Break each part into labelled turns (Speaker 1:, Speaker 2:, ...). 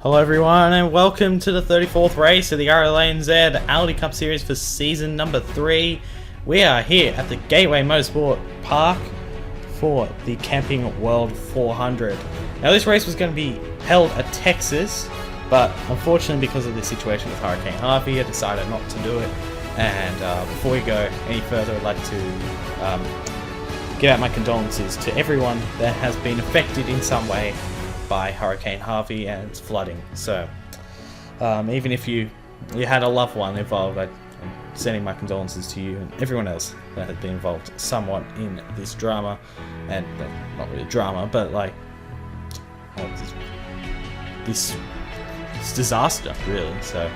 Speaker 1: Hello everyone and welcome to the 34th race of the RLANZ Aldi Cup Series for season number 3. We are here at the Gateway Motorsport Park for the Camping World 400. Now this race was going to be held at Texas, but unfortunately because of the situation with Hurricane Harvey I decided not to do it. And before we go any further, I'd like to give out my condolences to everyone that has been affected in some way by Hurricane Harvey and its flooding. So even if you had a loved one involved, I'm sending my condolences to you and everyone else that has been involved somewhat in this drama. And not really drama, but like this disaster really. So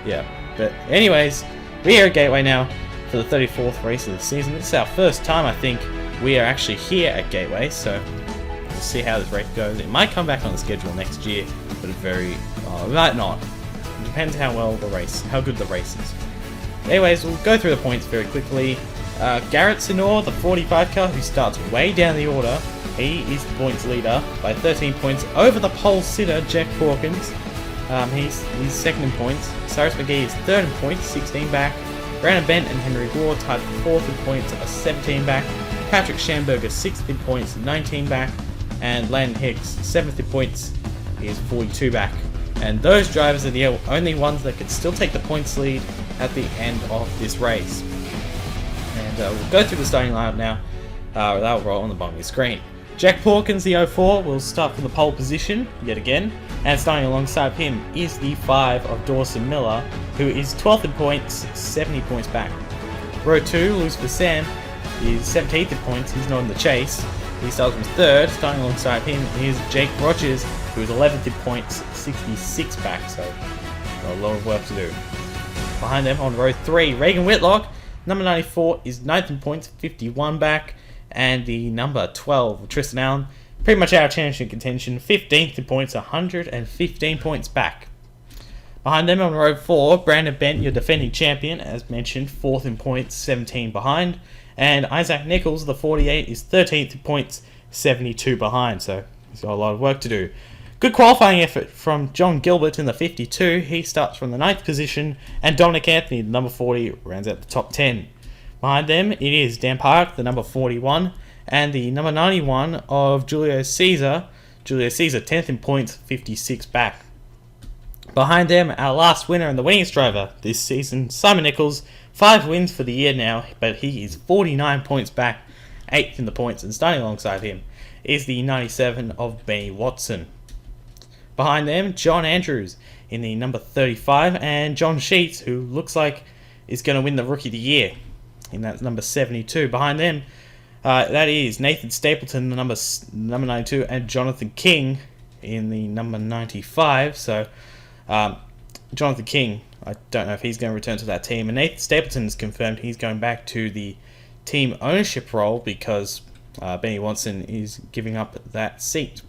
Speaker 1: yeah, but anyways, we're here at Gateway now for the 34th race of the season. This is our first time I think we are actually here at Gateway, so we'll see how this race goes. It might come back on the schedule next year, but it might not. It depends how good the race is. Anyways, we'll go through the points very quickly. Garrett Sinor, the 45 car, who starts way down the order. He is the points leader by 13 points over the pole sitter, Jack Hawkins. He's second in points. Cyrus McGee is third in points, 16 back. Brandon Bent and Henry Ward tied for fourth in points, 17 back. Patrick Schamberger, sixth in points, 19 back. And Landon Hicks, 7th in points, is 42 back. And those drivers are the only ones that can still take the points lead at the end of this race. And we'll go through the starting lineup now. That'll roll on the bottom of your screen. Jack Hawkins, the 04, will start from the pole position yet again. And starting alongside him is the 5 of Dawson Miller, who is 12th in points, 70 points back. Row 2, Luis Basan, is 17th in points, he's not in the chase. He starts from third. Starting alongside him is Jake Rogers, who is 11th in points, 66 back, so got a lot of work to do. Behind them on row 3, Reagan Whitlock, number 94, is 9th in points, 51 back, and the number 12, Tristan Allen, pretty much out of championship contention, 15th in points, 115 points back. Behind them on row 4, Brandon Bent, your defending champion, as mentioned, 4th in points, 17 behind. And Isaac Nichols, the 48, is 13th in points, 72 behind, so he's got a lot of work to do. Good qualifying effort from John Gilbert in the 52. He starts from the 9th position, and Dominic Anthony, the number 40, rounds out the top 10. Behind them, it is Dan Park, the number 41, and the number 91 of Julio Caesar. Julio Caesar, 10th in points, 56 back. Behind them, our last winner and the winningest driver this season, Simon Nichols, 5 wins for the year now, but he is 49 points back, 8th in the points, and starting alongside him is the 97 of Benny Watson. Behind them, John Andrews in the number 35, and John Sheets, who looks like is going to win the Rookie of the Year in that number 72. Behind them, that is Nathan Stapleton, the number 92, and Jonathan King in the number 95. So, Jonathan King, I don't know if he's going to return to that team. And Nathan Stapleton has confirmed he's going back to the team ownership role because Benny Watson is giving up that seat.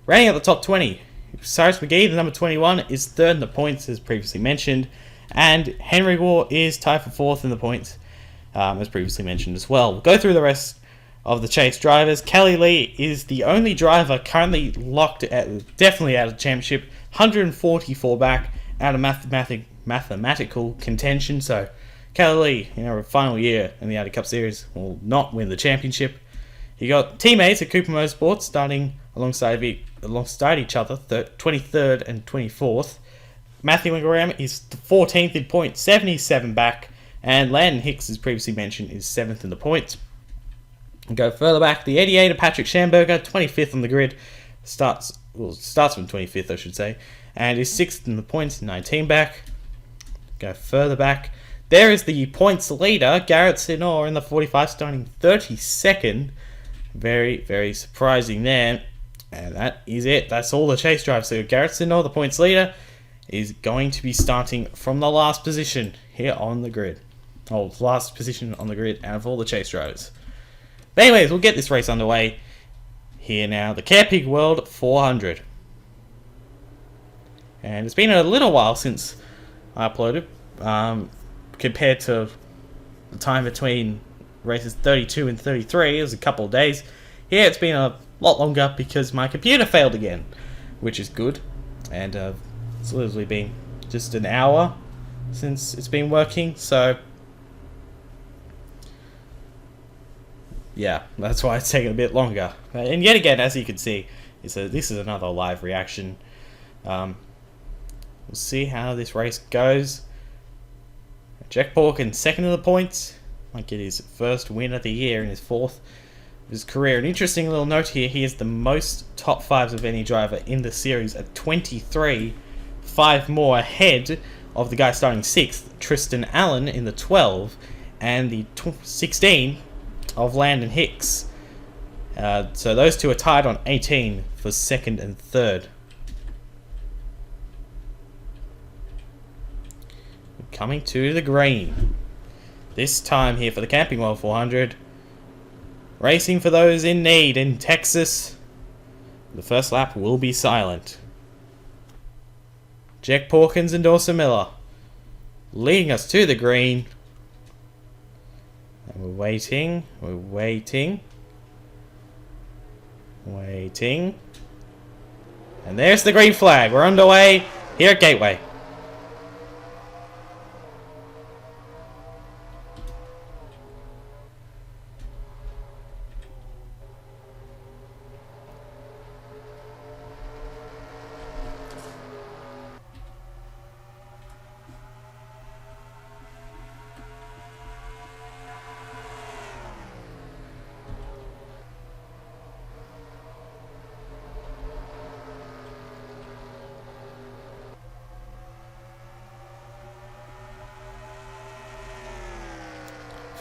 Speaker 1: Rounding out the top 20, Cyrus McGee, the number 21, is third in the points, as previously mentioned. And Henry Ward is tied for fourth in the points, as previously mentioned as well. We'll go through the rest of the chase drivers. Kelly Lee is the only driver currently definitely out of the championship, 144 back, out of mathematical contention. So Kelly Lee, in our final year in the Aldi Cup Series, will not win the championship. You got teammates at Cooper Motorsports starting alongside each other, 23rd and 24th. Matthew Ingram is 14th in points, 77 back, and Landon Hicks, as previously mentioned, is 7th in the points. And go further back, the 88 of Patrick Schamberger, 25th on the grid, starts from 25th, I should say, and is 6th in the points, 19 back. Go further back, there is the points leader, Garrett Sinor, in the 45, starting 32nd. Very, very surprising there. And that is it. That's all the chase drives. So Garrett Sinor, the points leader, is going to be starting from the last position here on the grid. Last position on the grid out of all the chase drivers. But anyways, we'll get this race underway here now. The Camping World 400. And it's been a little while since I uploaded, compared to the time between races 32 and 33. It was a couple of days. Yeah, it's been a lot longer because my computer failed again, which is good. And it's literally been just an hour since it's been working, so yeah, that's why it's taking a bit longer. And yet again, as you can see, this is another live reaction. We'll see how this race goes. Jack Porkin, second of the points, might get his first win of the year and his fourth of his career. An interesting little note here, he has the most top fives of any driver in the series at 23, 5 more ahead of the guy starting 6th, Tristan Allen, in the 12, and the 16 of Landon Hicks. So those two are tied on 18 for 2nd and 3rd. Coming to the green. This time here for the Camping World 400. Racing for those in need in Texas. The first lap will be silent. Jack Porkins and Dawson Miller leading us to the green. And we're waiting. And there's the green flag. We're underway here at Gateway.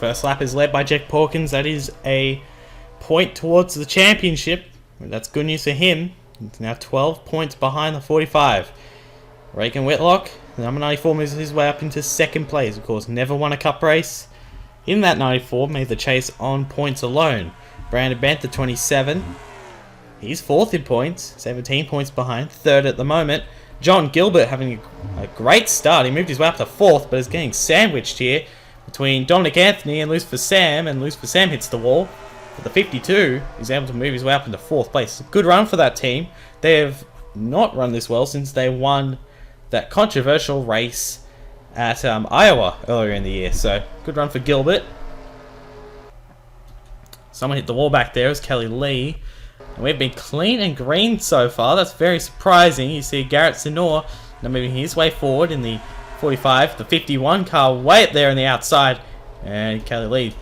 Speaker 1: First lap is led by Jack Porkins. That is a point towards the championship. That's good news for him. He's now 12 points behind the 45. Reagan Whitlock, the number 94, moves his way up into 2nd place. Of course, never won a cup race. In that 94, made the chase on points alone. Brandon Bent, the 27. He's 4th in points, 17 points behind, 3rd at the moment. John Gilbert having a great start. He moved his way up to 4th, but is getting sandwiched here between Dominic Anthony and Lucifer Sam, and Lucifer Sam hits the wall. But the 52 is able to move his way up into 4th place. A good run for that team. They have not run this well since they won that controversial race at Iowa earlier in the year. So, good run for Gilbert. Someone hit the wall back there. It was Kelly Lee. And we've been clean and green so far. That's very surprising. You see Garrett Sinor now moving his way forward in the 45, the 51 car way up there on the outside, and Kelly Lee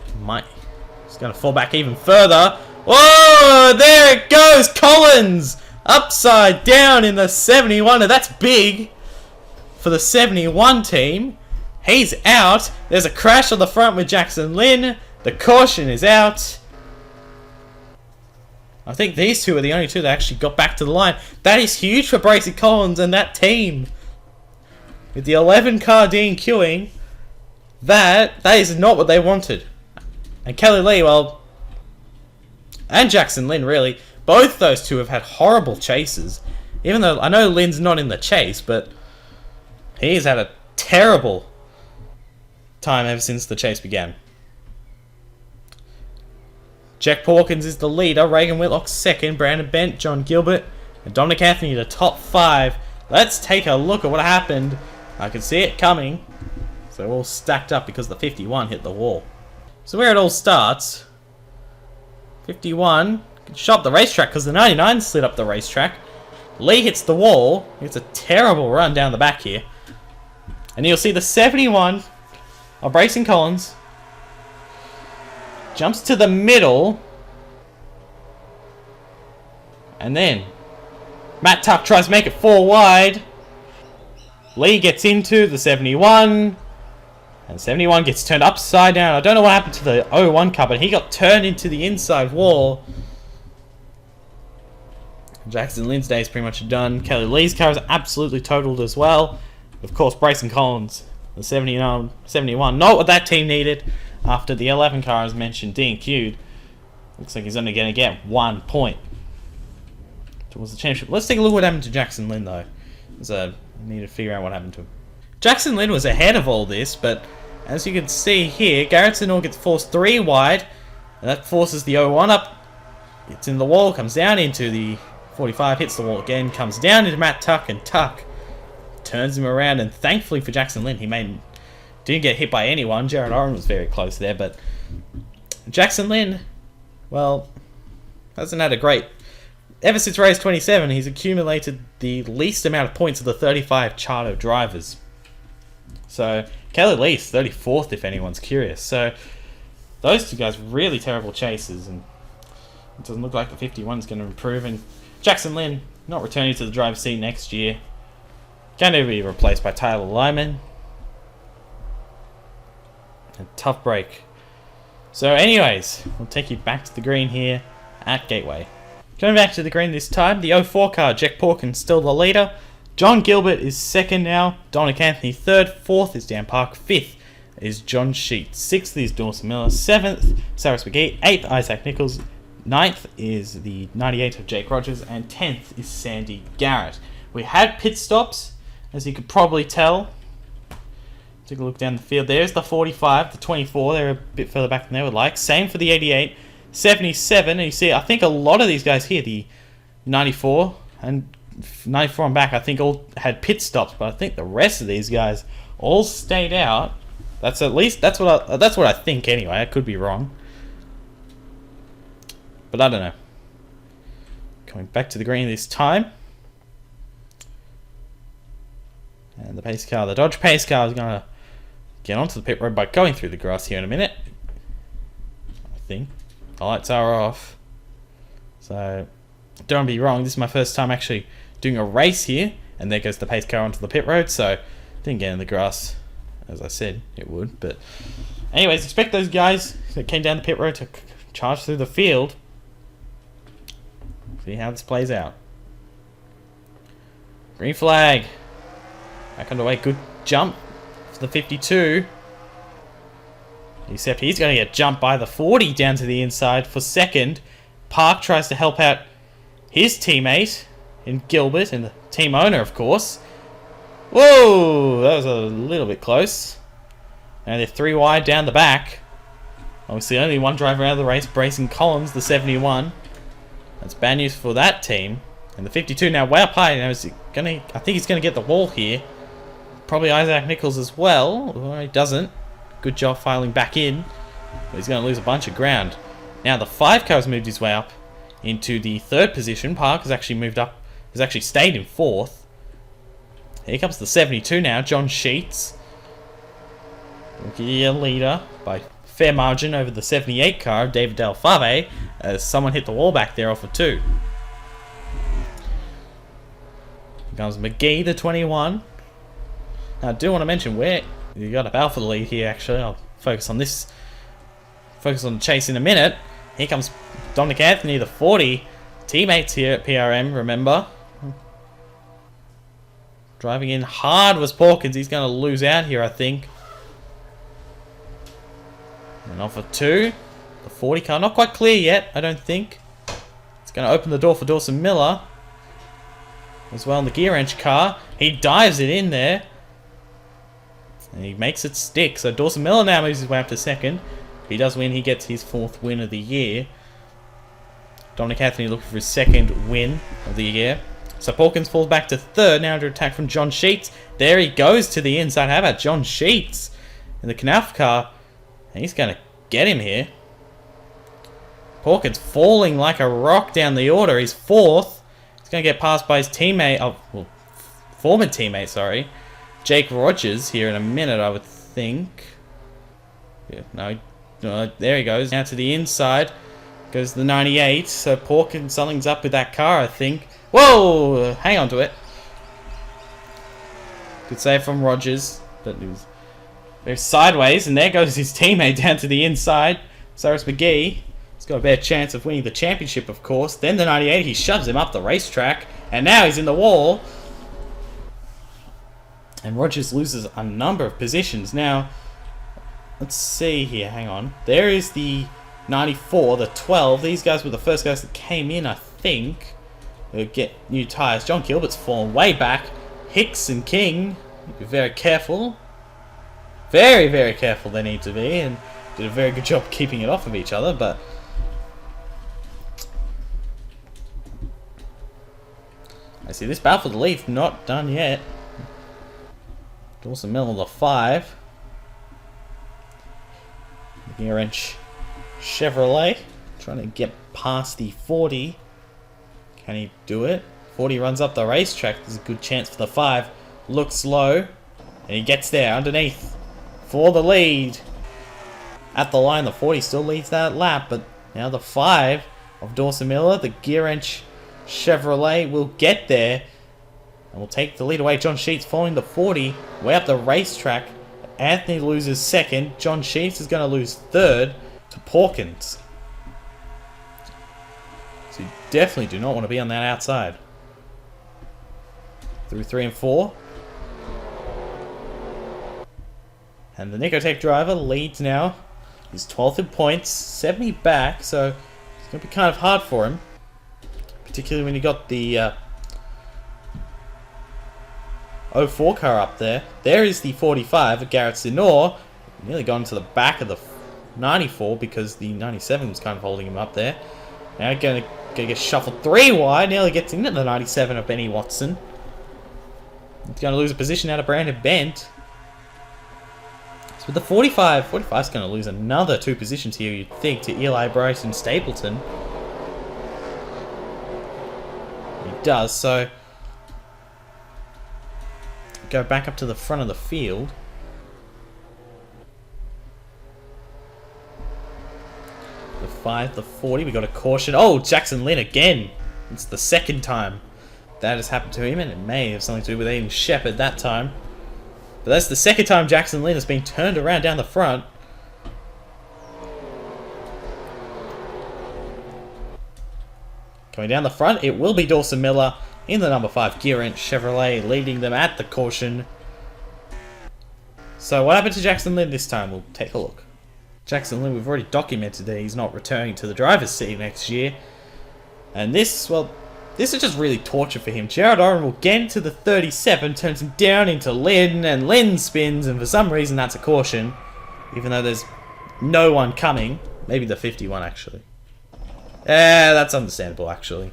Speaker 1: he's going to fall back even further. Whoa, there it goes, Collins upside down in the 71, and that's big for the 71 team. He's out. There's a crash on the front with Jackson Lynn. The caution is out. I think these two are the only two that actually got back to the line. That is huge for Bracey Collins and that team. With the 11 car DQing, that is not what they wanted. And Kelly Lee, well, and Jackson Lynn, really, both those two have had horrible chases. Even though I know Lynn's not in the chase, but he's had a terrible time ever since the chase began. Jack Porkins is the leader, Reagan Whitlock 2nd, Brandon Bent, John Gilbert, and Dominic Anthony the top 5. Let's take a look at what happened. I can see it coming. So they're all stacked up because the 51 hit the wall. So where it all starts, 51 shot up the racetrack because the 99 slid up the racetrack. Lee hits the wall. It's a terrible run down the back here. And you'll see the 71 of Bracey Collins jumps to the middle. And then Matt Tuck tries to make it 4 wide. Lee gets into the 71. And 71 gets turned upside down. I don't know what happened to the 01 car, but he got turned into the inside wall. Jackson Lynn's day is pretty much done. Kelly Lee's car is absolutely totaled as well. Of course, Bracey Collins, the 71. Not what that team needed after the 11 car, as mentioned, DQ'd. Looks like he's only going to get 1 point towards the championship. Let's take a look at what happened to Jackson Lynn, though. I need to figure out what happened to him. Jackson Lynn was ahead of all this, but as you can see here, Garrett Sinor gets forced 3 wide, and that forces the 01 up. It's in the wall, comes down into the 45 hits the wall again, comes down into Matt Tuck, and Tuck turns him around, and thankfully for Jackson Lin, didn't get hit by anyone. Jared Oren was very close there, but Jackson Lin, well, hasn't had a great... Ever since race 27, he's accumulated the least amount of points of the 35 charter drivers. So, Kelly Lee's 34th, if anyone's curious. So, those two guys, really terrible chasers, and it doesn't look like the 51's going to improve. And Jackson Lin, not returning to the driver's seat next year. Going to be replaced by Tyler Lyman. A tough break. So anyways, we'll take you back to the green here at Gateway. Going back to the green this time, the 04 car, Jack Porkin, still the leader. John Gilbert is second now. Dominic Anthony third. Fourth is Dan Park. Fifth is John Sheets. Sixth is Dawson Miller. Seventh, Cyrus McGee. Eighth, Isaac Nichols. Ninth is the 98 of Jake Rogers. And 10th is Sandy Garrett. We had pit stops, as you could probably tell. Take a look down the field. There's the 45, the 24. They're a bit further back than they would like. Same for the 88. 77, and you see, I think a lot of these guys here, the 94 and 94 and back, I think all had pit stops, but I think the rest of these guys all stayed out. That's what I think anyway. I could be wrong, but I don't know. Coming back to the green this time, and the pace car, the Dodge pace car, is gonna get onto the pit road by going through the grass here in a minute. I think. The lights are off. So, don't be wrong, this is my first time actually doing a race here. And there goes the pace car onto the pit road. So, didn't get in the grass, as I said it would. But, anyways, expect those guys that came down the pit road to charge through the field. See how this plays out. Green flag. Back underway, good jump for the 52. Except he's going to get jumped by the 40 down to the inside for second. Park tries to help out his teammate in Gilbert, and the team owner, of course. Whoa! That was a little bit close. And they're 3 wide down the back. Obviously, only one driver out of the race, Brayson Collins, the 71. That's bad news for that team. And the 52 now way up high. Now I think he's going to get the wall here. Probably Isaac Nichols as well. Well, he doesn't. Good job filing back in. But he's going to lose a bunch of ground. Now the 5 car has moved his way up into the 3rd position. Park has actually moved up. Has actually stayed in 4th. Here comes the 72 now. John Sheets. Rookie leader by fair margin over the 78 car. David Delfave. As someone hit the wall back there off of 2. Here comes McGee, the 21. Now I do want to mention where you got a battle for the lead here. Actually, I'll focus on this. Focus on the chase in a minute. Here comes Dominic Anthony, the 40. Teammates here at PRM, remember. Driving in hard was Porkins. He's going to lose out here, I think. And off of 2. The 40 car, not quite clear yet, I don't think. It's going to open the door for Dawson Miller. As well in the gear wrench car. He dives it in there. And he makes it stick. So Dawson Miller now moves his way up to 2nd. If he does win, he gets his 4th win of the year. Dominic Anthony looking for his 2nd win of the year. So Porkins falls back to 3rd. Now under attack from John Sheets. There he goes to the inside. How about John Sheets in the Knauf car? And he's going to get him here. Porkins falling like a rock down the order. He's 4th. He's going to get passed by his teammate. Former teammate, sorry. Jake Rogers here in a minute, I would think. Yeah, no, there he goes. Now to the inside. Goes the 98. So Porkins, something's up with that car, I think. Whoa! Hang on to it. Good save from Rogers. But it was very sideways. And there goes his teammate down to the inside. Cyrus McGee. He's got a better chance of winning the championship, of course. Then the 98, he shoves him up the racetrack. And now he's in the wall. And Rogers loses a number of positions. Now, let's see here. Hang on. There is the 94, the 12. These guys were the first guys that came in, I think. They'll get new tyres. John Gilbert's fallen way back. Hicks and King. Be very careful. Very, very careful they need to be. And did a very good job keeping it off of each other. But I see this battle for the lead not done yet. Dawson Miller the 5. Gear Wrench Chevrolet trying to get past the 40. Can he do it? 40 runs up the racetrack. There's a good chance for the 5. Looks low. And he gets there underneath for the lead. At the line, the 40 still leads that lap. But now the 5 of Dawson Miller, the Gear Wrench Chevrolet, will get there. And will take the lead away. John Sheets following the 40 way up the racetrack. Anthony loses second. John Sheets is going to lose third to Porkins. So you definitely do not want to be on that outside. Through 3 and 4. And the Nicotech driver leads now. He's 12th in points, 70 back, so it's going to be kind of hard for him. Particularly when you got the 04 car up there. There is the 45 of Garrett Sinor. Nearly gone to the back of the 94 because the 97 was kind of holding him up there. Now going to get shuffled 3 wide. Nearly gets into the 97 of Benny Watson. He's going to lose a position out of Brandon Bent. So with the 45, 45 is going to lose another 2 positions here, you'd think, to Eli Bryson Stapleton. He does, so go back up to the front of the field. The 5, the 40, we got a caution. Oh, Jackson Lynn again. It's the second time that has happened to him, and it may have something to do with Aiden Shepherd that time. But that's the second time Jackson Lynn has been turned around down the front. Coming down the front, it will be Dawson Miller in the number 5 Gear Wrench Chevrolet, leading them at the caution. So what happened to Jackson Lynn this time? We'll take a look. Jackson Lynn, we've already documented that he's not returning to the driver's seat next year. And this, well, this is just really torture for him. Jared Oren will get into the 37, turns him down into Lynn, and Lynn spins, and for some reason that's a caution. Even though there's no one coming. Maybe the 51, actually. That's understandable, actually.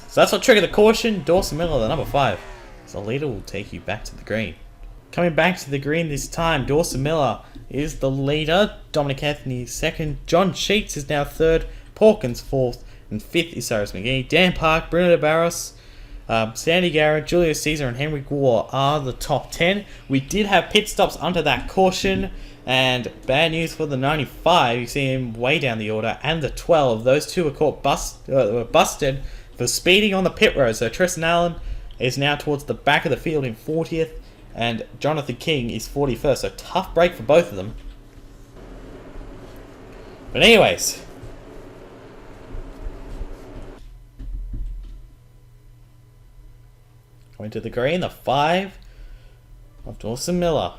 Speaker 1: So that's what triggered the caution. Dawson Miller, the number 5. So the leader will take you back to the green. Coming back to the green this time, Dawson Miller is the leader. Dominic Anthony second. John Sheets is now third. Porkins fourth. And 5th is Cyrus McGee. Dan Park, Bruno de Barros, Sandy Garrett, Julius Caesar, and Henry Gore are the top 10. We did have pit stops under that caution. And bad news for the 95. You see him way down the order. And the 12. Those two were caught were busted for speeding on the pit road. So Tristan Allen is now towards the back of the field in 40th. And Jonathan King is 41st. So tough break for both of them. But anyways, going to the green, the 5 of Dawson Miller.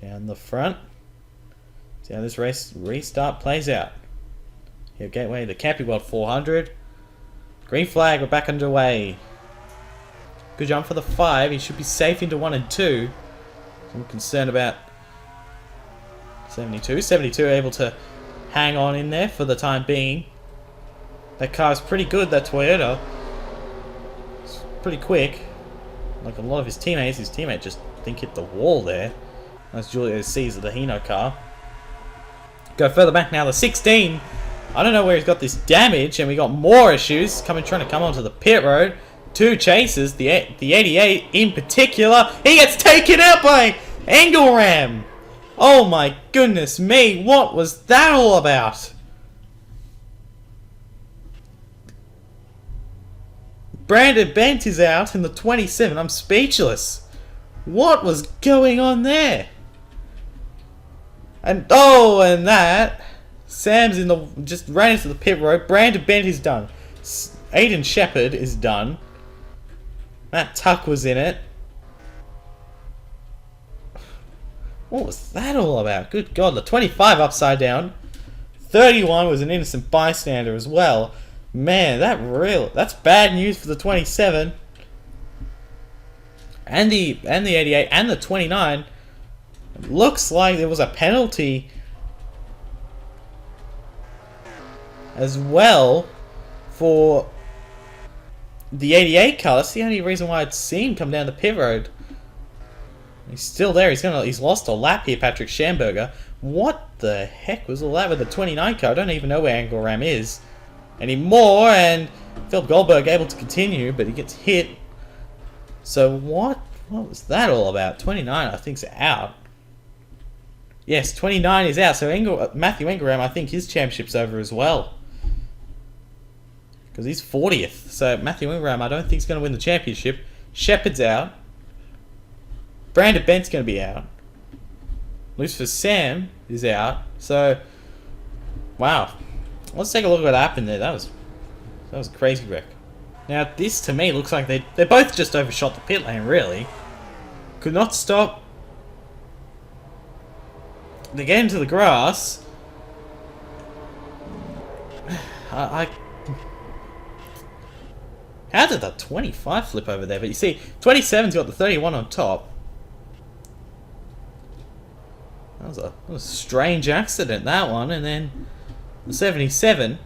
Speaker 1: Down the front. See how this race restart plays out. Here, Gateway, the Camping World 400. Green flag, we're back underway. Good jump for the 5. He should be safe into 1 and 2. I'm concerned about 72. 72 able to hang on in there for the time being. That car is pretty good, that Toyota. It's pretty quick. Like a lot of his teammate just think hit the wall there. That's Julius Caesar, the Hino car. Go further back now, the 16. I don't know where he's got this damage, and we got more issues trying to come onto the pit road. 2 chases, the 88 in particular. He gets taken out by Angle Ram. Oh my goodness me, what was that all about? Brandon Bent is out in the 27. I'm speechless. What was going on there? And and that Sam's just ran into the pit road. Brandon Bent is done. Aiden Shepherd is done. Matt Tuck was in it. What was that all about? Good God, the 25 upside down. 31 was an innocent bystander as well. Man, that's bad news for the 27. And the 88 and the 29. It looks like there was a penalty as well for the 88 car. That's the only reason why I'd seen him come down the pit road. He's still there. He's lost a lap here, Patrick Schamberger. What the heck was all that with the 29 car? I don't even know where Angle Ram is anymore. And Philip Goldberg able to continue, but he gets hit. So what was that all about? 29, I think, is out. Yes, 29 is out. So Matthew Ingram, I think his championship's over as well. Because he's 40th. So Matthew Ingram, I don't think he's going to win the championship. Shepard's out. Brandon Bent's going to be out. Lucifer Sam is out. So, wow. Let's take a look at what happened there. That was a crazy wreck. Now, this to me looks like they both just overshot the pit lane, really. Could not stop. They get into the grass. How did that 25 flip over there? But you see, 27's got the 31 on top. That was a strange accident, that one. And then the 77.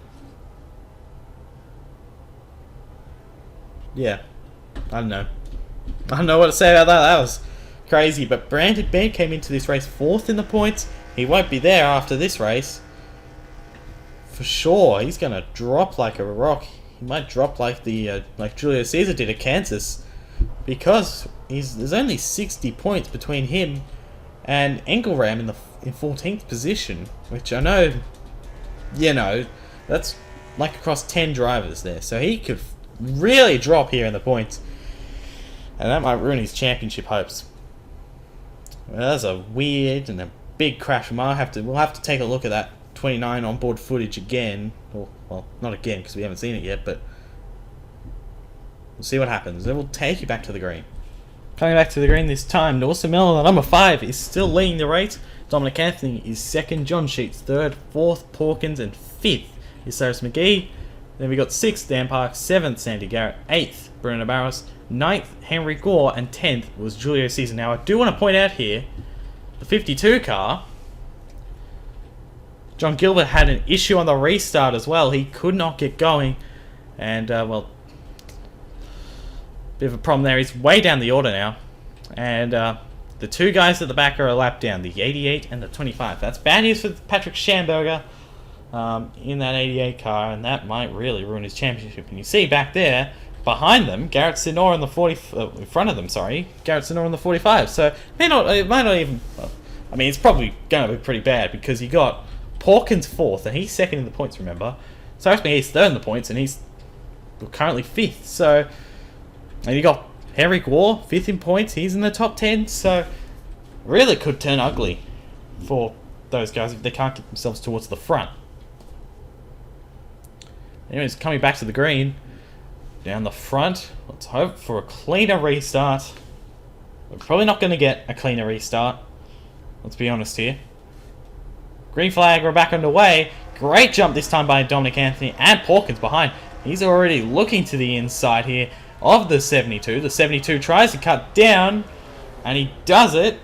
Speaker 1: Yeah. I don't know what to say about that. That was crazy. But Brandon Bent came into this race 4th in the points. He won't be there after this race. For sure. He's going to drop like a rock. He might drop like like Julio Cesar did at Kansas. Because there's only 60 points between him and Engelram in 14th position, which I know, that's like across 10 drivers there. So he could really drop here in the points, and that might ruin his championship hopes. Well, that's a weird and a big crash. We'll have to take a look at that 29 onboard footage again, or well, not again because we haven't seen it yet, but we'll see what happens. Then we'll take you back to the green. Coming back to the green this time, Dawson Miller, the number 5, is still leading the race. Dominic Anthony is 2nd, John Sheets 3rd, 4th, Porkins, and 5th is Cyrus McGee. Then we got 6th, Dan Park, 7th, Sandy Garrett, 8th, Bruno Barros, 9th, Henry Gore, and 10th was Julio Cesar. Now, I do want to point out here, the 52 car, John Gilbert had an issue on the restart as well. He could not get going, and, well, bit of a problem there. He's way down the order now, and the 2 guys at the back are a lap down, the 88 and the 25. That's bad news for Patrick Schamberger in that 88 car, and that might really ruin his championship. And you see back there behind them, Garrett Sinor in the 40, in front of them, sorry, Garrett Sinor in the 45. So it might not even. I mean, it's probably going to be pretty bad because you got Porkins 4th, and he's 2nd in the points. Remember, Cyrus McGee's 3rd in the points, and he's currently 5th. So. And you got Henry Gore, 5th in points. He's in the top 10. So, really could turn ugly for those guys if they can't get themselves towards the front. Anyways, coming back to the green. Down the front. Let's hope for a cleaner restart. We're probably not going to get a cleaner restart. Let's be honest here. Green flag, we're back underway. Great jump this time by Dominic Anthony and Porkins behind. He's already looking to the inside here of the 72. The 72 tries to cut down, and he does it.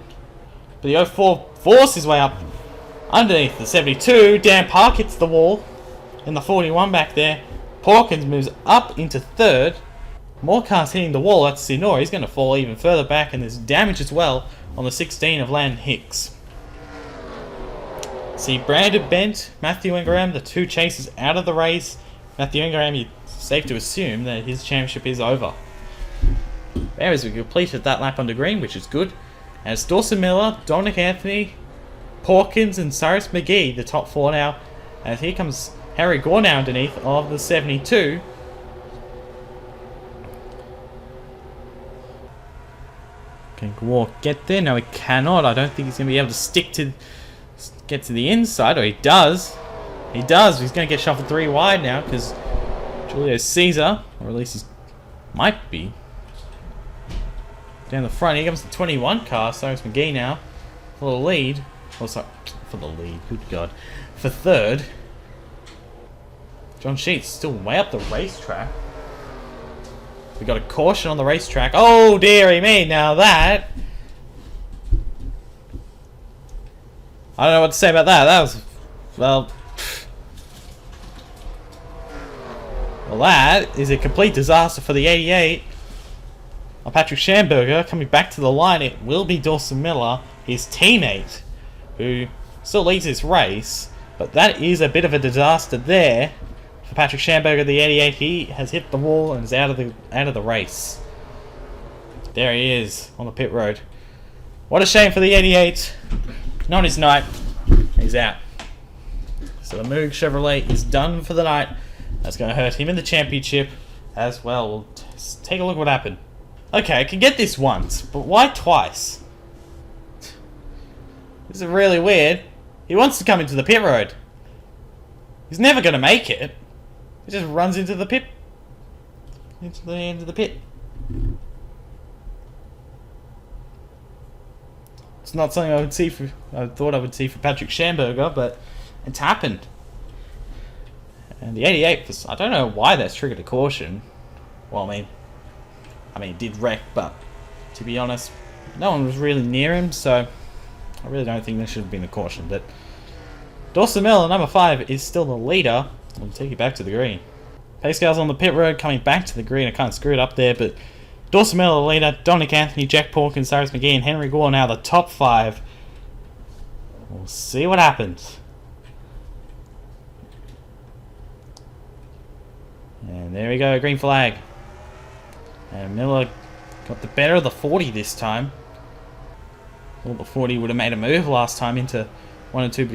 Speaker 1: But the 04 forces his way up underneath the 72. Dan Park hits the wall in the 41 back there. Porkins moves up into 3rd. More cars hitting the wall. That's Sinor. He's going to fall even further back, and there's damage as well on the 16 of Landon Hicks. See Brandon Bent, Matthew Ingram, the 2 chasers out of the race. Matthew Ingram, it's safe to assume that his championship is over. Anyways, we completed that lap under green, which is good. And it's Dawson Miller, Dominic Anthony, Porkins, and Cyrus McGee, the top 4 now. And here comes Harry Gore now underneath of the 72. Can Gore get there? No, he cannot. I don't think he's going to be able to get to the inside, or he does. He does. He's going to get shuffled 3 wide now because Julio Cesar, or at least he might be, down the front. Here comes the 21 car, Cyrus McGee now for the lead. Oh, sorry, for the lead. Good God, for 3rd. John Sheets still way up the racetrack. We got a caution on the racetrack. Oh dearie me! Now that, I don't know what to say about that. That was, well, Well, that is a complete disaster for the 88. Patrick Schamberger coming back to the line. It will be Dawson Miller, his teammate, who still leads this race. But that is a bit of a disaster there for Patrick Schamberger, the 88. He has hit the wall and is out of the race. There he is on the pit road. What a shame for the 88. Not his night. He's out. So the Moog Chevrolet is done for the night. That's going to hurt him in the championship as well. We'll take a look at what happened. Okay, I can get this once, but why twice? This is really weird. He wants to come into the pit road. He's never going to make it. He just runs into the pit. Into the end of the pit. It's not something I thought I would see for Patrick Schamberger, but it's happened. And the 88, I don't know why that's triggered a caution. Well, I mean, it did wreck, but to be honest, no one was really near him, so I really don't think there should have been a caution. But Dawson Miller, number 5, is still the leader. We'll take you back to the green. Pace cars on the pit road coming back to the green. I kind of screwed up there, but Dawson Miller, the leader. Dominic Anthony, Jack Porkins, Cyrus McGee, and Henry Gore now the top 5. We'll see what happens. And there we go, green flag. And Miller got the better of the 40 this time. Well, the 40 would have made a move last time into 1 and 2,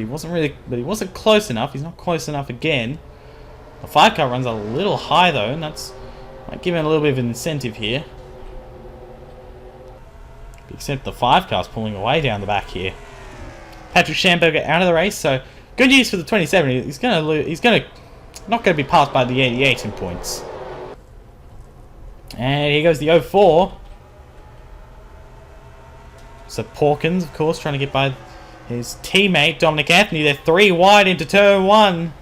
Speaker 1: but he wasn't close enough. He's not close enough again. The 5 car runs a little high though, and that's might give him a little bit of an incentive here. Except the 5 car's pulling away down the back here. Patrick Schamberger out of the race, so good news for the 27. He's not going to be passed by the 88 in points. And here goes the 04. So Porkins, of course, trying to get by his teammate Dominic Anthony. They're 3 wide into turn 1.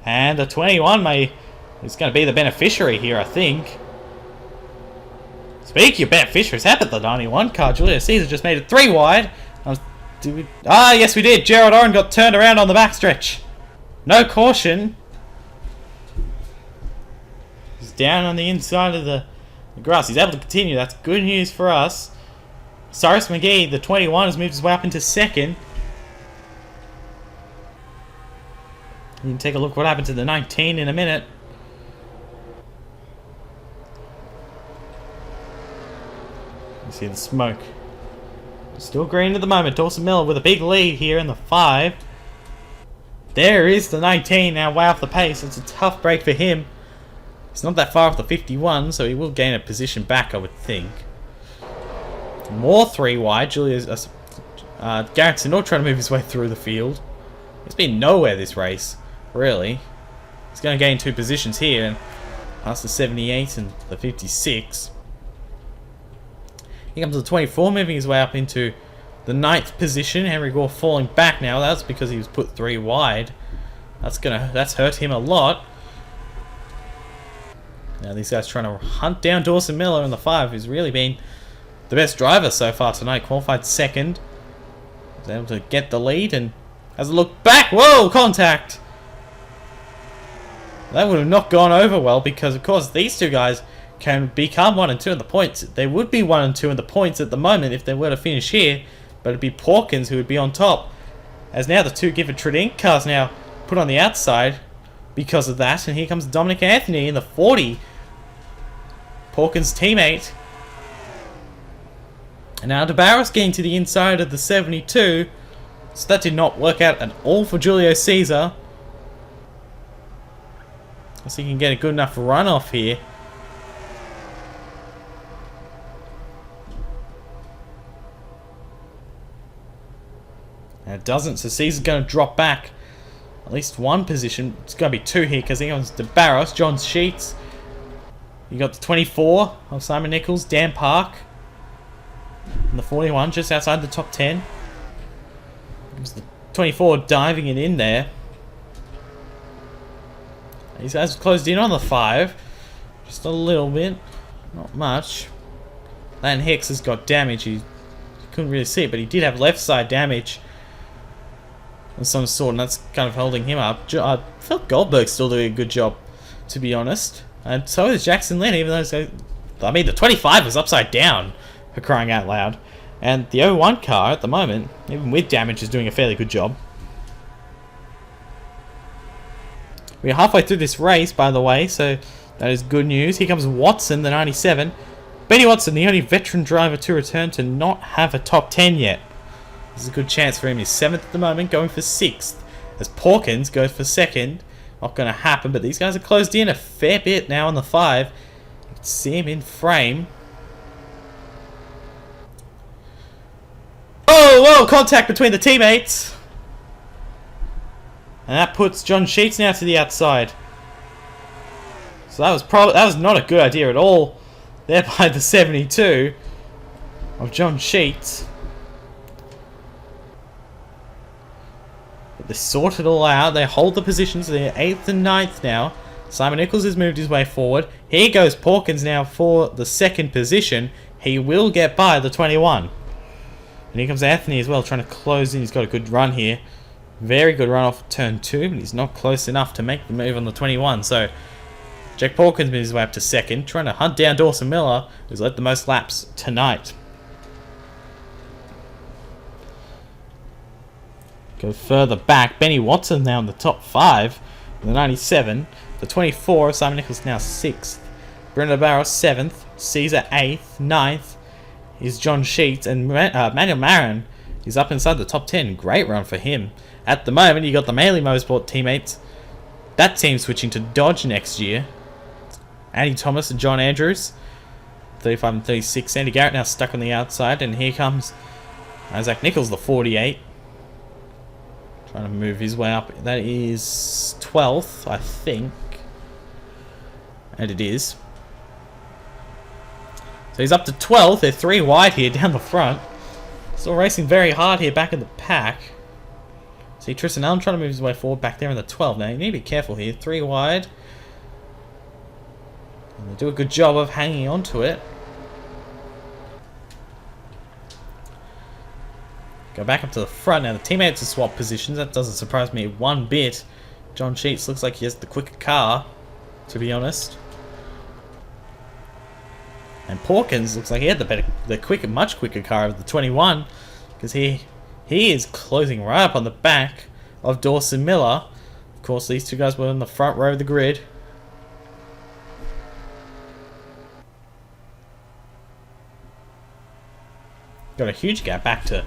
Speaker 1: And the 21 is going to be the beneficiary here, I think. Speaking of beneficiaries, how about the 91 car? Julius Caesar just made it 3 wide. Yes we did. Gerald Oren got turned around on the backstretch. No caution. He's down on the inside of the grass. He's able to continue. That's good news for us. Cyrus McGee, the 21, has moved his way up into 2nd. You can take a look what happened to the 19 in a minute. You see the smoke. Still green at the moment. Dawson Miller with a big lead here in the 5. There is the 19 now way off the pace. It's a tough break for him. He's not that far off the 51, so he will gain a position back, I would think. More 3 wide. Garrett Sinor trying to move his way through the field. He's been nowhere this race, really. He's going to gain 2 positions here and past the 78 and the 56. Here comes the 24, moving his way up into the 9th position. Henry Gore falling back now. That's because he was put 3 wide. That's hurt him a lot. Now these guys trying to hunt down Dawson Miller in the 5, who's really been the best driver so far tonight. Qualified 2nd. Was able to get the lead and has a look back. Whoa, contact! That would have not gone over well because, of course, these 2 guys can become 1 and 2 in the points. They would be 1 and 2 in the points at the moment if they were to finish here, but it'd be Porkins who would be on top. As now the 2 Gifford Tredink cars now put on the outside because of that, and here comes Dominic Anthony in the 40. Porkins' teammate. And now DeBarros getting to the inside of the 72. So that did not work out at all for Julio Caesar. Let's see if he can get a good enough run off here. And it doesn't, so Caesar's going to drop back at least 1 position. It's going to be 2 here because he comes to Barros, John Sheets. You got the 24 of Simon Nichols, Dan Park. And the 41 just outside the top 10. It was the 24 diving it in there. These guys closed in on the 5. Just a little bit. Not much. Lan Hicks has got damage. He couldn't really see it, but he did have left side damage. of some sort, and that's kind of holding him up. I felt Goldberg's still doing a good job, to be honest. And so is Jackson Lynn, even though I mean, the 25 was upside down, for crying out loud. And the 01 car, at the moment, even with damage, is doing a fairly good job. We're halfway through this race, by the way, so that is good news. Here comes Watson, the 97. Benny Watson, the only veteran driver to return to not have a top 10 yet. This is a good chance for him. He's 7th at the moment, going for 6th. As Porkins goes for 2nd. Not going to happen, but these guys are closed in a fair bit now on the 5. You can see him in frame. Oh, whoa, contact between the teammates. And that puts John Sheets now to the outside. So that was not a good idea at all. There by the 72 of John Sheets. But they sort it all out. They hold the positions. They're 8th and 9th now. Simon Nichols has moved his way forward. Here goes Porkins now for the 2nd position. He will get by the 21. And here comes Anthony as well, trying to close in. He's got a good run here. Very good run off turn 2, but he's not close enough to make the move on the 21. So Jack Porkins moves his way up to 2nd, trying to hunt down Dawson Miller, who's led the most laps tonight. Go further back. Benny Watson now in the top 5. The 97. The 24. Simon Nichols now 6th. Brenda Barros 7th. Caesar 8th. 9th is John Sheets. And Manuel Marin is up inside the top 10. Great run for him. At the moment, you got the Maley Motorsport teammates. That team switching to Dodge next year. Andy Thomas and John Andrews. 35 and 36. Andy Garrett now stuck on the outside. And here comes Isaac Nichols, the 48. Trying to move his way up. That is 12th, I think. And it is. So he's up to 12th. They're 3 wide here down the front. Still racing very hard here back in the pack. See Tristan Allen trying to move his way forward back there in the 12. Now you need to be careful here. 3 wide. And they do a good job of hanging on to it. Go back up to the front. Now the teammates have swapped positions. That doesn't surprise me one bit. John Sheets looks like he has the quicker car, to be honest. And Porkins looks like he had much quicker car of the 21, because he is closing right up on the back of Dawson Miller. Of course, these two guys were in the front row of the grid. Got a huge gap back to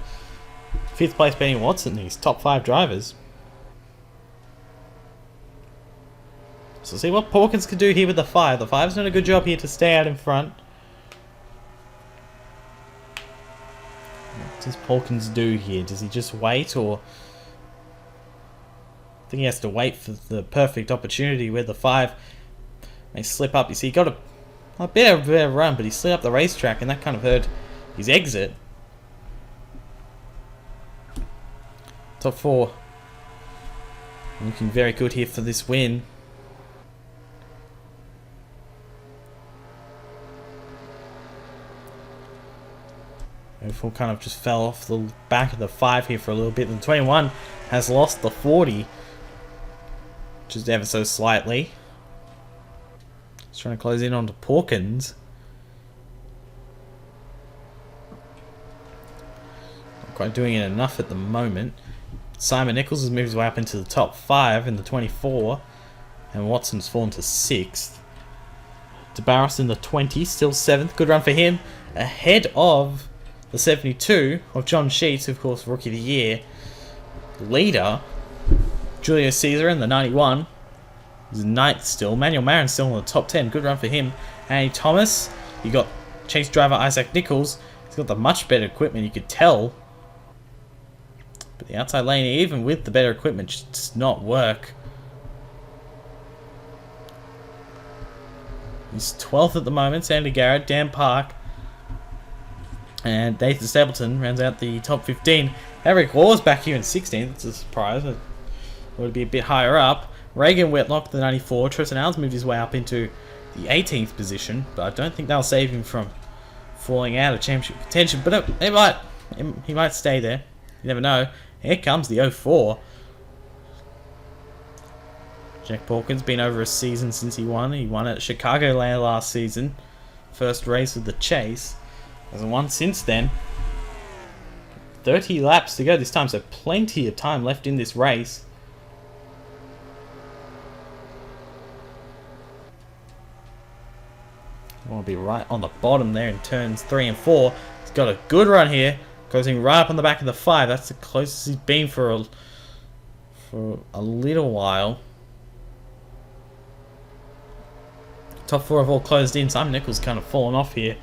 Speaker 1: 5th place Benny Watson, these top 5 drivers. So see what Porkins can do here with the 5. The 5's done a good job here to stay out in front. What does Porkins do here? Does he just wait, or I think he has to wait for the perfect opportunity where the 5 may slip up. You see, he got a bit of a run, but he slid up the racetrack, and that kind of hurt his exit. Top 4 looking very good here for this win. Four kind of just fell off the back of the 5 here for a little bit. And the 21 has lost the 40, just ever so slightly. Just trying to close in onto Porkins. Not quite doing it enough at the moment. Simon Nichols has moved his way up into the top 5 in the 24, and Watson's fallen to 6th. DeBarros in the 20, still 7th. Good run for him, ahead of the 72 of John Sheets, of course, Rookie of the Year leader. Julio Caesar in the 91 is 9th still. Manuel Marin still in the top 10. Good run for him. Andy Thomas, you got chase driver Isaac Nichols. He's got the much better equipment, you could tell. But the outside lane, even with the better equipment, just does not work. He's 12th at the moment. Sandy Garrett, Dan Park, and Nathan Stapleton rounds out the top 15. Eric Waugh's back here in 16th. That's a surprise. It would be a bit higher up. Reagan Whitlock, the 94. Tristan Allen's moved his way up into the 18th position, but I don't think they'll save him from falling out of championship contention. But he might stay there. You never know. Here comes the 04 Jack Porkins been over a season since he won. He won at Chicagoland last season. First race of the chase. Hasn't won since then. 30 laps to go this time, so plenty of time left in this race. Want to be right on the bottom there in turns 3 and 4. He's got a good run here, closing right up on the back of the 5. That's the closest he's been for a little while. Top 4 have all closed in. Simon Nichols kind of fallen off here.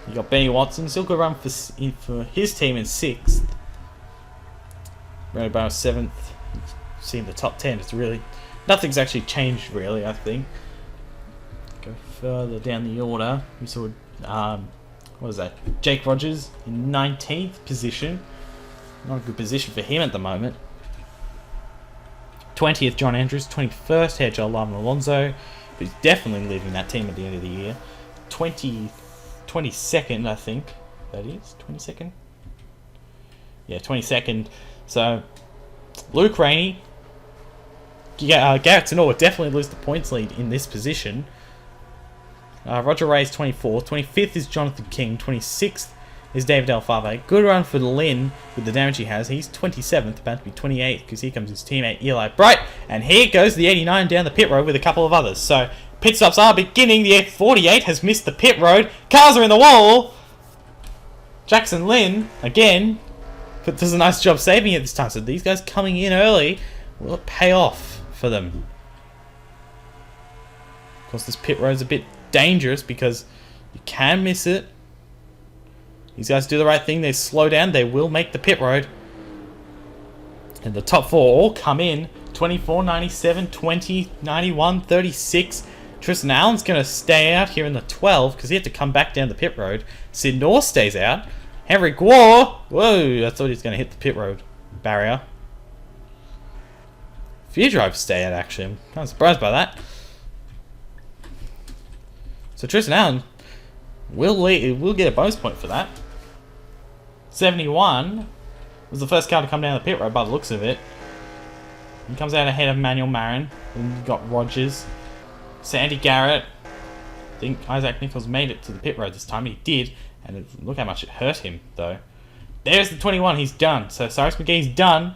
Speaker 1: You got Benny Watson, still good run for his team in 6th. Ronnie Barrow 7th. See in the top 10. It's really nothing's actually changed really. I think. Go further down the order. We saw what was that? Jake Rogers in 19th position. Not a good position for him at the moment. 20th John Andrews, 21st Hedgehog Lavin Alonso, who's definitely leaving that team at the end of the year. 22nd, I think that is 22nd. Yeah, 22nd. So Luke Rainey, Garrett Tenor would definitely lose the points lead in this position. Roger Ray's 24th. 25th is Jonathan King. 26th is David Alfave. Good run for Lynn with the damage he has. He's 27th, about to be 28th, because here comes his teammate Eli Bright. And here goes the 89 down the pit road with a couple of others. So pit stops are beginning. The F48 has missed the pit road. Cars are in the wall. Jackson Lynn, again, but does a nice job saving it this time. So these guys coming in early, will it pay off for them? Of course, this pit road's a bit dangerous because you can miss it. These guys do the right thing. They slow down. They will make the pit road. And the top 4 all come in. 24, 97, 20, 91, 36. Tristan Allen's going to stay out here in the 12 because he had to come back down the pit road. Sid North stays out. Henry Guo. Whoa, I thought he was going to hit the pit road barrier. Few drivers stay out, actually. I'm kind of surprised by that. So Tristan Allen will get a bonus point for that. 71 was the first car to come down the pit road by the looks of it. He comes out ahead of Manuel Marin. Then you've got Rogers, Sandy Garrett. I think Isaac Nichols made it to the pit road this time. He did, and look how much it hurt him though. There's the 21. He's done. So Cyrus McGee's done.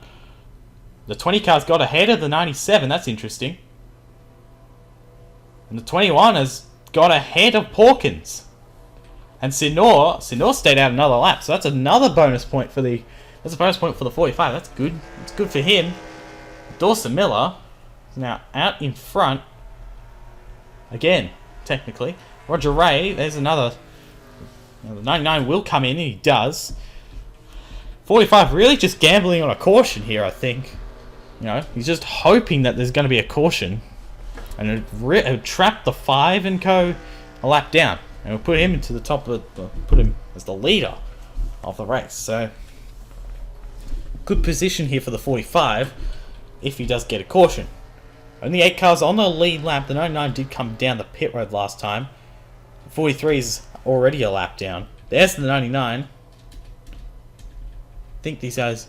Speaker 1: The 20 car's got ahead of the 97. That's interesting. And the 21 has got ahead of Porkins. And Sinor stayed out another lap, so that's another bonus point for the. That's a bonus point for the 45. That's good. It's good for him. Dawson Miller is now out in front. Again, technically. Roger Ray, there's another. The 99 will come in, and he does. 45 really just gambling on a caution here, I think. You know, he's just hoping that there's going to be a caution. And it would trap the 5 and co a lap down. And we'll put him into the top of put him as the leader of the race. So good position here for the 45 if he does get a caution. Only 8 cars on the lead lap. The 99 did come down the pit road last time. The 43 is already a lap down. There's the 99. I think these guys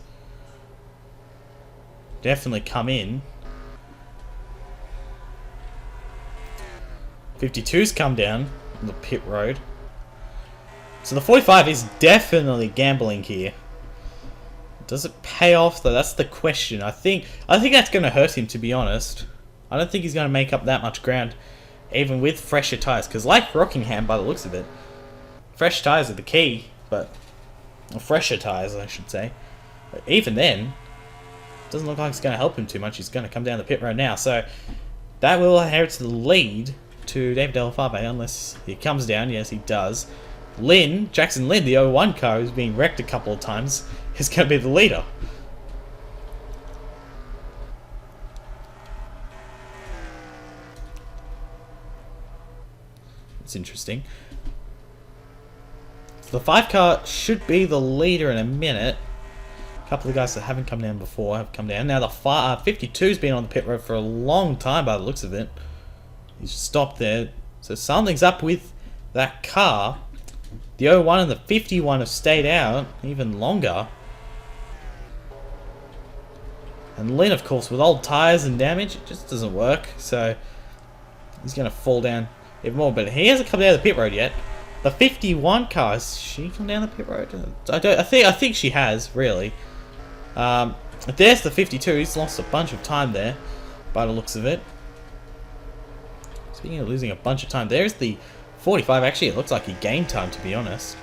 Speaker 1: definitely come in. 52's come down the pit road. So the 45 is definitely gambling here. Does it pay off though? That's the question. I think that's going to hurt him, to be honest. I don't think he's going to make up that much ground even with fresher tyres, because like Rockingham by the looks of it, fresh tyres are the key, or fresher tyres I should say. But even then, it doesn't look like it's going to help him too much. He's going to come down the pit road now. So that will inherit the lead to David Delafave unless he comes down. Yes, he does. Jackson Lynn, the 01 car who's been wrecked a couple of times, is going to be the leader. It's interesting. So the 5 car should be the leader in a minute. A couple of guys that haven't come down before have come down. Now the 52's been on the pit road for a long time by the looks of it. He's stopped there. So something's up with that car. The 01 and the 51 have stayed out even longer. And Lynn, of course, with old tyres and damage, it just doesn't work. So he's going to fall down even more. But he hasn't come down the pit road yet. The 51 car, has she come down the pit road? I think she has, really. There's the 52. He's lost a bunch of time there, by the looks of it. Speaking of losing a bunch of time, there's the 45. Actually, it looks like he gained time, to be honest.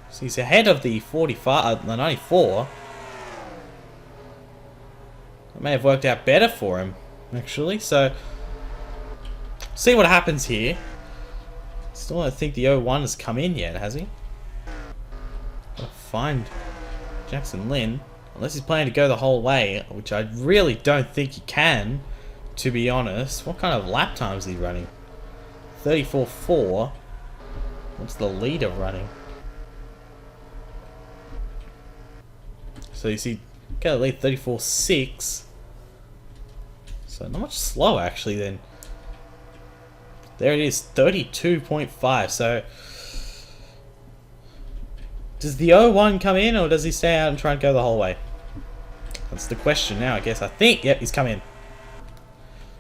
Speaker 1: So he's ahead of the 45, the 94. It may have worked out better for him, actually. So, see what happens here. Still don't think the 01 has come in yet, has he? Gotta find Jackson Lynn. Unless he's planning to go the whole way, which I really don't think he can, to be honest. What kind of lap time is he running? 34.4. What's the leader running? So you see, got to lead 34.6. So not much slower actually then. There it is, 32.5. So does the 01 come in, or does he stay out and try and go the whole way? That's the question now, I guess. I think, yep, he's come in.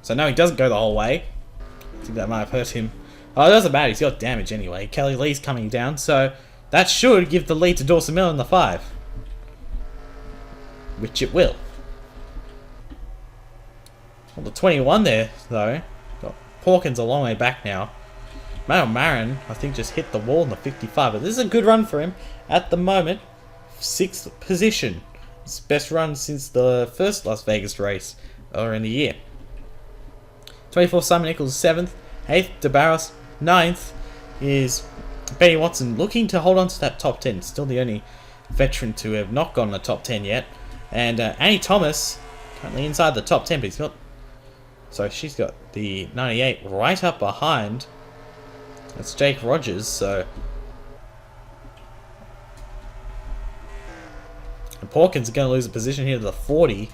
Speaker 1: So no, he doesn't go the whole way. I think that might have hurt him. Oh, it doesn't matter, he's got damage anyway. Kelly Lee's coming down, so that should give the lead to Dawson Miller in the 5. Which it will. Well, the 21 there, though. Got Hawkins a long way back now. Marin, I think, just hit the wall in the 55. But this is a good run for him at the moment. 6th position. It's best run since the first Las Vegas race earlier in the year. 24, Simon Nichols 7th. 8th, DeBarros. 9th is Benny Watson, looking to hold on to that top 10. Still the only veteran to have not gone in the top 10 yet. And Annie Thomas, currently inside the top 10, but he's got... So she's got the 98 right up behind. That's Jake Rogers, so... And Hawkins is going to lose a position here to the 40.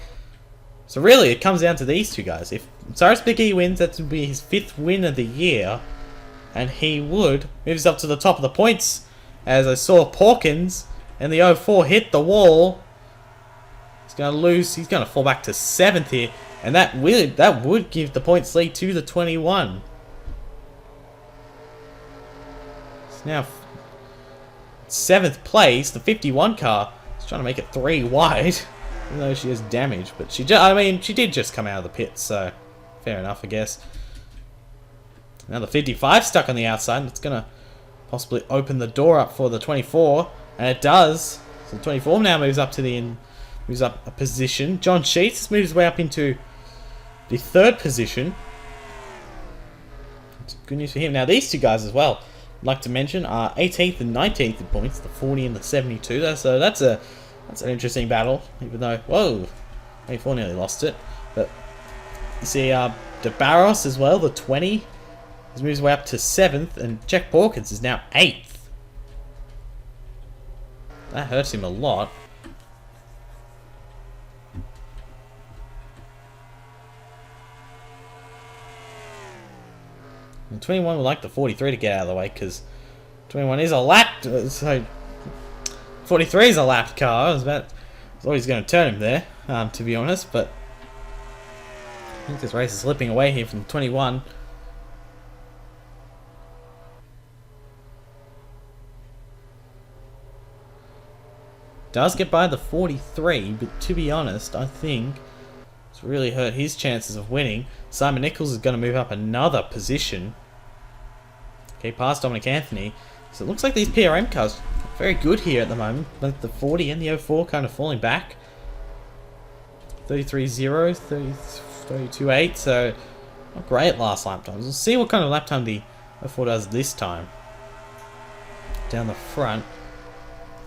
Speaker 1: So really, it comes down to these two guys. If Cyrus Biggie wins, that would be his 5th win of the year. And he would moves up to the top of the points. As I saw Hawkins and the 04 hit the wall. He's going to lose. He's going to fall back to 7th here. And that would give the points lead to the 21. It's now 7th place. The 51 car is trying to make it 3 wide. Even though she has damage. But she did just come out of the pit. So fair enough, I guess. Now the 55 stuck on the outside. It's going to possibly open the door up for the 24. And it does. So the 24 now moves up to moves up a position. John Sheets moves his way up into the 3rd position. It's good news for him. Now these two guys as well, I'd like to mention, are 18th and 19th in points. The 40 and the 72. So that's an interesting battle. Even though, whoa, 24 nearly lost it. But you see DeBarros as well, the 20. He's moved his way up to 7th, and Jack Hawkins is now 8th. That hurts him a lot. And 21 would like the 43 to get out of the way, because 21 is a lapped. So 43 is a lapped car. I thought he was going to turn him there, to be honest. But I think this race is slipping away here from 21. Does get by the 43, but to be honest, I think it's really hurt his chances of winning. Simon Nichols is going to move up another position. Okay, past Dominic Anthony. So it looks like these PRM cars are very good here at the moment. Both the 40 and the 04 kind of falling back. 33.0, 32.8, so not great last lap times. We'll see what kind of lap time the 04 does this time. Down the front.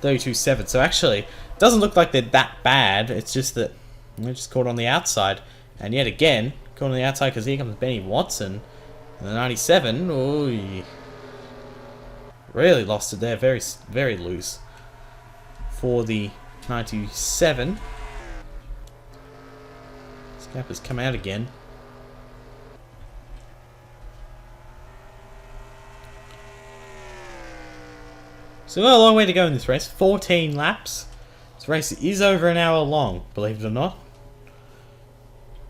Speaker 1: 32.7. So actually, it doesn't look like they're that bad. It's just that we're just caught on the outside. And yet again, caught on the outside because here comes Benny Watson. And the 97. Ooh, really lost it there. Very, very loose. For the 97. This gap has come out again. So we've got a long way to go in this race. 14 laps. This race is over an hour long, believe it or not.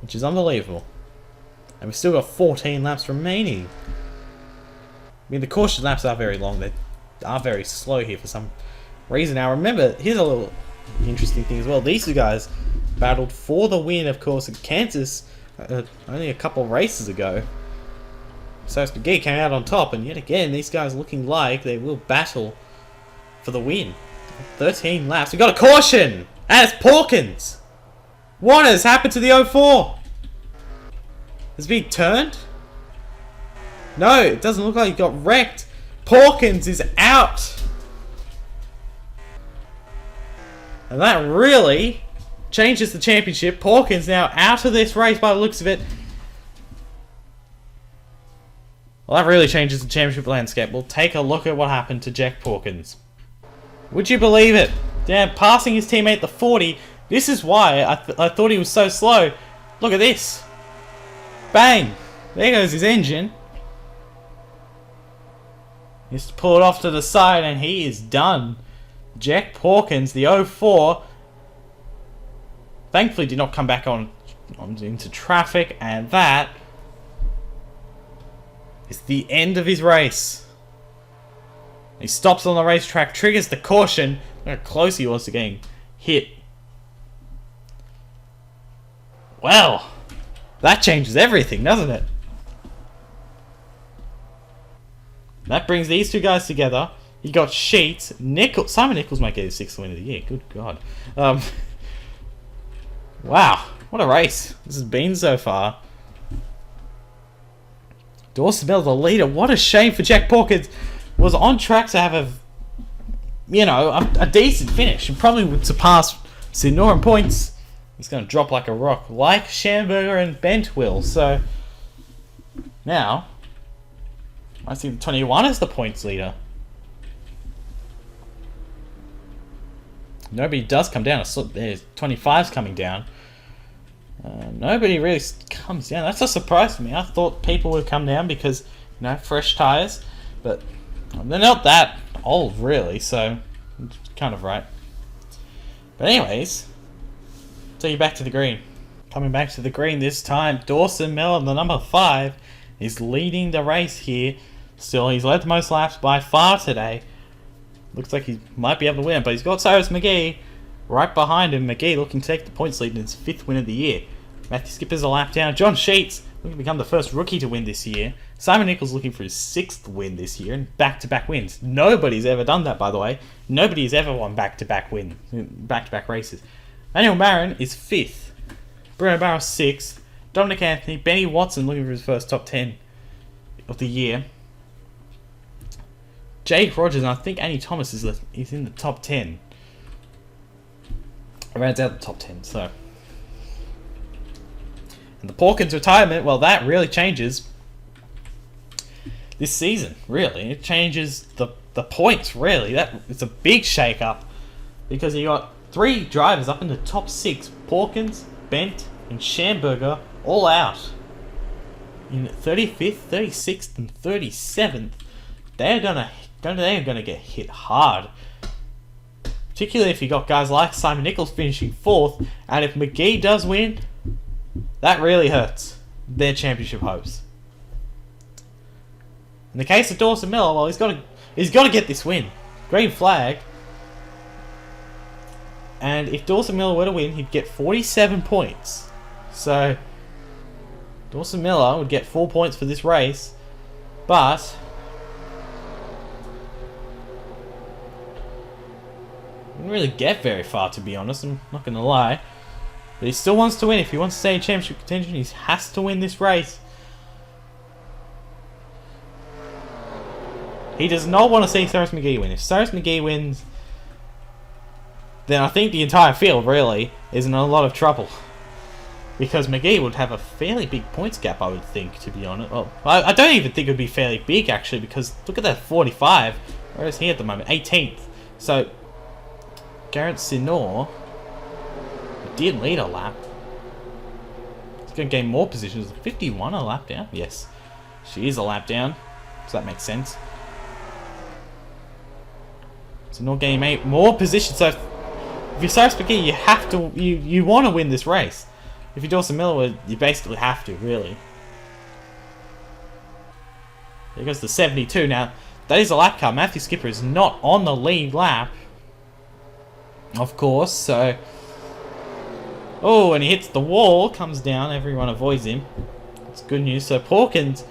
Speaker 1: Which is unbelievable. And we've still got 14 laps remaining. I mean, the caution laps are very long. They are very slow here for some reason. Now, remember, here's a little interesting thing as well. These two guys battled for the win, of course, in Kansas only a couple of races ago. So McGee came out on top, and yet again, these guys looking like they will battle for the win. 13 laps. We got a caution! And it's Porkins! What has happened to the 04? Has he been turned? No, it doesn't look like he got wrecked. Porkins is out! And that really changes the championship. Porkins now out of this race by the looks of it. Well, that really changes the championship landscape. We'll take a look at what happened to Jack Porkins. Would you believe it? Damn, passing his teammate the 40. This is why I thought he was so slow. Look at this. Bang! There goes his engine. He has to pull it off to the side and he is done. Jack Porkins, the 04, thankfully did not come back on into traffic, and that is the end of his race. He stops on the racetrack, triggers the caution. Look how close he was to getting hit. Well, that changes everything, doesn't it? That brings these two guys together. You got Sheets, Simon Nichols might get his 6th win of the year. Good God. Wow, what a race this has been so far. Dawson Bell, the leader. What a shame for Jack Porkins. Was on track to have a decent finish and probably would surpass Sinor in points. He's going to drop like a rock, like Schamberger and Bent will. So now I see the 21 as the points leader. Nobody does come down. There's 25's coming down. Nobody really comes down. That's a surprise to me. I thought people would come down because, fresh tyres. But they're not that old, really. So, it's kind of right. But anyways, take you back to the green. Coming back to the green this time, Dawson Mellon, the number 5, is leading the race here. Still, he's led the most laps by far today. Looks like he might be able to win, but he's got Cyrus McGee right behind him. McGee looking to take the points lead in his 5th win of the year. Matthew Skipper's a lap down. John Sheets looking to become the first rookie to win this year. Simon Nichols looking for his 6th win this year and back-to-back wins. Nobody's ever done that, by the way. Nobody has ever won back-to-back races. Daniel Marin is 5th. Bruno Barros 6th. Dominic Anthony, Benny Watson looking for his first top 10 of the year. Jake Rogers, and I think Annie Thomas is in the top 10. Rounds out the top 10, so. And the Porkins retirement, well, that really changes this season, really. It changes the points, really. It's a big shake-up because you got 3 drivers up in the top 6. Porkins, Bent, and Schamberger all out. In 35th, 36th, and 37th, they're gonna get hit hard. Particularly if you got guys like Simon Nichols finishing 4th, and if McGee does win, that really hurts their championship hopes. In the case of Dawson Miller, well, he's got to get this win. Green flag. And if Dawson Miller were to win, he'd get 47 points. So Dawson Miller would get 4 points for this race, but didn't really get very far, to be honest. I'm not going to lie. But he still wants to win. If he wants to stay in championship contention, he has to win this race. He does not want to see Cyrus McGee win. If Cyrus McGee wins, then I think the entire field really is in a lot of trouble. Because McGee would have a fairly big points gap, I would think, to be honest. Well, I don't even think it would be fairly big, actually, because look at that 45. Where is he at the moment? 18th. So Garrett Sinor did lead a lap. He's going to gain more positions. 51 a lap down? Yes. She is a lap down. So that makes sense. Sinor getting 8 more positions. So if you're Cyrus McGee, you have to, you want to win this race. If you're Dawson Miller, you basically have to, really. There goes the 72. Now, that is a lap car. Matthew Skipper is not on the lead lap, of course, so... Oh, and he hits the wall, comes down, everyone avoids him. That's good news. So Porkins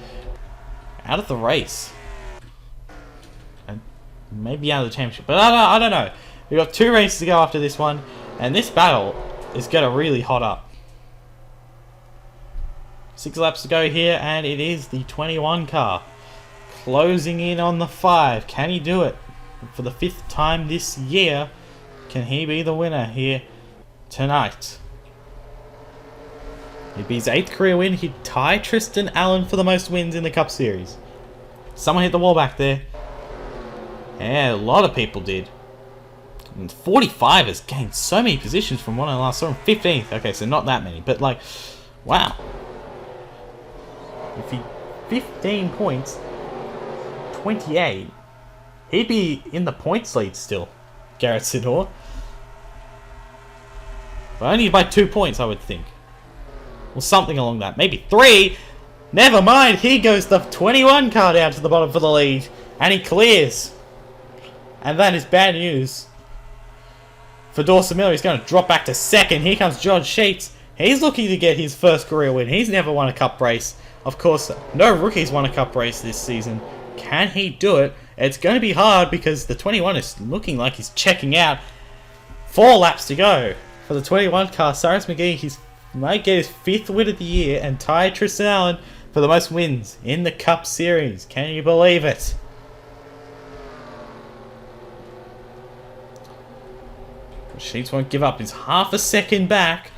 Speaker 1: out of the race. And maybe out of the championship, but I don't know. We've got 2 races to go after this one, and this battle is going to really hot up. 6 laps to go here, and it is the 21 car. Closing in on the 5. Can he do it? For the 5th time this year, can he be the winner here tonight? It'd be his 8th career win. He'd tie Tristan Allen for the most wins in the Cup Series. Someone hit the wall back there. Yeah, a lot of people did. And 45 has gained so many positions from when I last saw him. 15th. Okay, so not that many. But, like, wow. If he... 15 points... 28... He'd be in the points lead still. Garrett Sinor. But only by 2 points, I would think. Or something along that. Maybe 3. Never mind. Here goes the 21 car down to the bottom for the lead. And he clears. And that is bad news. For Dawson Miller, he's going to drop back to 2nd. Here comes John Sheets. He's looking to get his first career win. He's never won a Cup race. Of course, no rookies won a Cup race this season. Can he do it? It's going to be hard because the 21 is looking like he's checking out. 4 laps to go. For the 21 car, Cyrus McGee, he's might get his 5th win of the year and tie Tristan Allen for the most wins in the Cup Series. Can you believe it? Sheets won't give up. He's half a second back.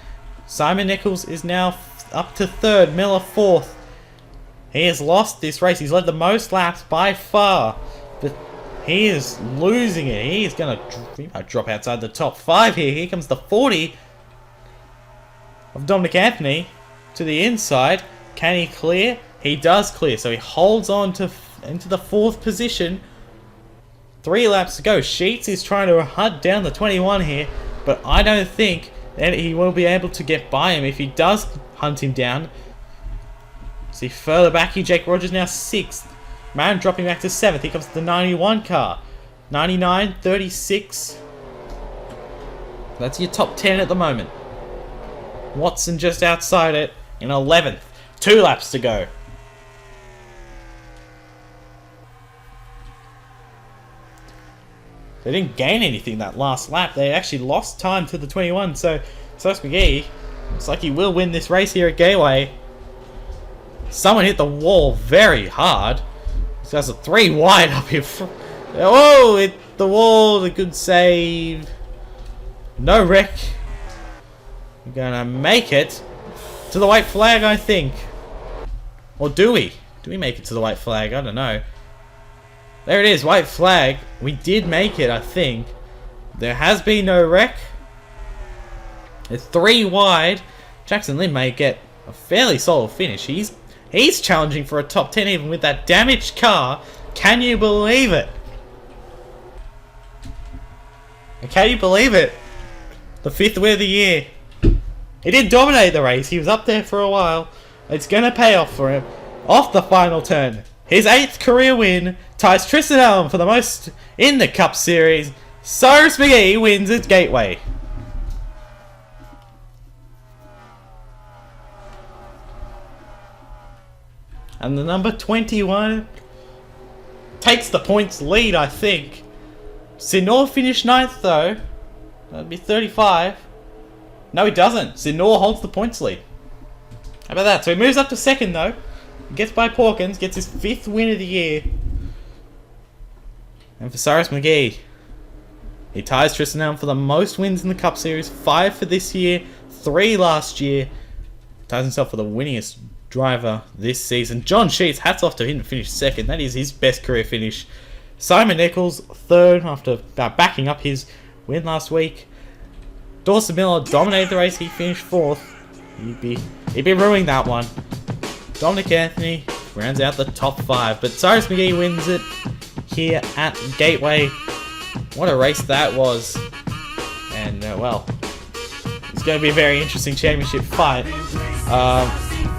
Speaker 1: Simon Nichols is now up to 3rd. Miller 4th. He has lost this race. He's led the most laps by far. But he is losing it. He is going to drop outside the top 5 here. Here comes the 40 of Dominic Anthony to the inside. Can he clear? He does clear. So he holds on to into the 4th position. 3 laps to go. Sheets is trying to hunt down the 21 here, but I don't think that he will be able to get by him if he does hunt him down. See further back here, Jake Rogers now 6th. Man dropping back to 7th. Here comes the 91 car. 99, 36. That's your top 10 at the moment. Watson just outside it in 11th. 2 laps to go. They didn't gain anything that last lap. They actually lost time to the 21. So, Cyrus McGee looks like he will win this race here at Gateway. Someone hit the wall very hard. So that's a 3 wide up here. Oh, hit the wall. A good save. No wreck. We're gonna make it to the white flag, I think. Or do we? Do we make it to the white flag? I don't know. There it is, white flag. We did make it, I think. There has been no wreck. It's 3 wide. Jackson Lynn may get a fairly solid finish. He's challenging for a top 10 even with that damaged car. Can you believe it? And can you believe it? The 5th win of the year. He did dominate the race. He was up there for a while. It's going to pay off for him. Off the final turn. His 8th career win ties Tristan Allen for the most in the Cup Series. Cyrus McGee wins at Gateway. And the number 21 takes the points lead, I think. Sinor finished 9th though. That'd be 35. No, he doesn't. Sinor holds the points lead. How about that? So he moves up to 2nd though. Gets by Porkins, gets his 5th win of the year. And for Cyrus McGee, he ties Tristan Allen for the most wins in the Cup Series. 5 for this year, 3 last year. Ties himself for the winningest driver this season. John Sheets, hats off to him to finish 2nd. That is his best career finish. Simon Nichols, 3rd after backing up his win last week. Dawson Miller dominated the race. He finished 4th. He'd be ruining that one. Dominic Anthony rounds out the top 5. But Cyrus McGee wins it here at Gateway. what a race that was. And, well, it's going to be a very interesting championship fight.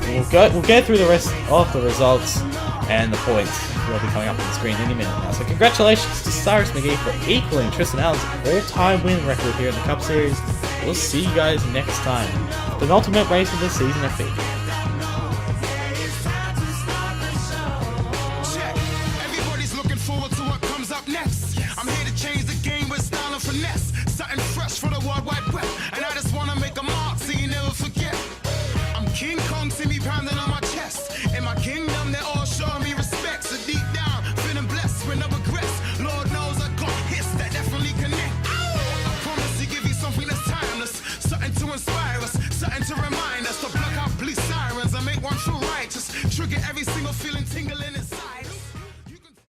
Speaker 1: We'll go through the rest of the results and the points. Will be coming up on the screen any minute now. So congratulations to Cyrus McGee for equaling Tristan Allen's all-time win record here in the Cup Series. We'll see you guys next time. The penultimate race of the season at Beacon.
Speaker 2: Everybody's looking forward to what comes up next. I'm here to change the game with style and finesse. Something fresh for the World Wide Web.